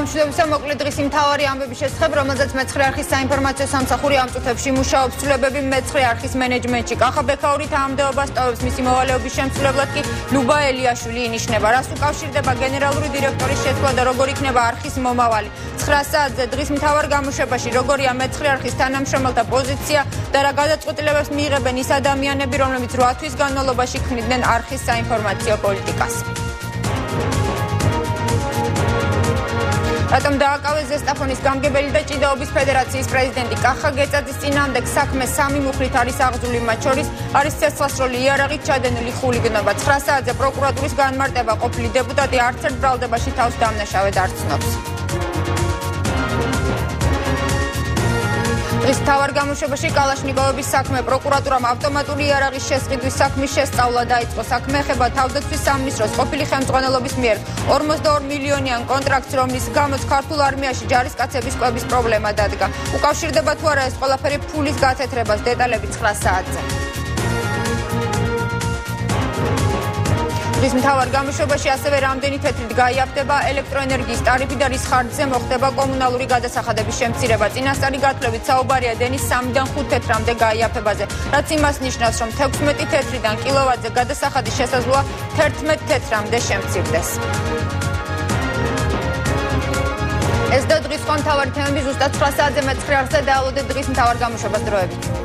გამშვიდობისა მოკლე დღის მთავარი ამბების შესახებ, რომელზეც მეცხრე არხის საინფორმაციო სამსახური ამ წუთებში მუშაობს. ცვლილებები მეცხრე არხის მენეჯმენტში. კახა ბექაური თანამდებობას ტოვებს, მისი მოვალეობის შემსრულებლად კი ლუბა ელიაშვილი ინიშნება. რას უკავშირდება გენერალური დირექტორის შეცვლა და როგორ იქნება არხის მომავალი? 9 საათზე დღის მთავარ გამოშვებაში როგორია მეცხრე არხის თანამშრომელთა პოზიცია და რა გადაწყვეტილებებს მიიღებენ ის ადამიანები, რომლებიც 8 თვის განმავლობაში ქმნიდნენ არხის საინფორმაციო პოლიტიკას. რატომ დააკავეს ზესტაფონის გამგებელი და ჭიდაობის ფედერაციის პრეზიდენტი კახა გეწაძის წინააღმდეგ საქმე 3 მუხლით არის აღძული, მათ შორის არის ცეცხლსროლი იარაღით ჩადენილი ხულიგნობა. 9 საათზე პროკურატურის განმარტება ყოფილი დეპუტატი არც ერთ ბრალდებაში თავს დამნაშავედ არ ცნობს. დღის მთავარ გამოშვებაში კალაშნიკოვების საქმე. პროკურატურამ ავტომატური იარაღის შესყიდვის საქმის შესწავლა დაიწყო. საქმე ეხება თავდაცვის სამინისტროს ყოფილი ხელმძღვანელობის მიერ 42 მილიონიან კონტრაქტს, რომლის გამოც ქართულ არმიაში ჯარისკაცების კვების პრობლემა დადგა. უკავშირდება თუ არა ეს ყველაფერი ფულის გათეთრებას? დეტალები 9 საათზე. დღის მთავარ გამოშვებაში ასევე რამდენი თეთრით გაიაფდება ელექტროენერგიის ტარიფი და რის ხარჯზე მოხდება კომუნალური გადასახადების შემცირება. წინასწარი გათვლებით საუბარია დენის 3-დან 5 თეთრამდე გაიაფებაზე, რაც იმას ნიშნავს, რომ 16 თეთრიდან კილოვატზე გადასახადის შესაძლოა 11 თეთრამდე შემცირდეს. ეს და დღის მთავარი თემები ზუსტად 9 საათზე მეცხრე არხზე დაალოდეთ დღის მთავარ გამოშვებას. დროებით.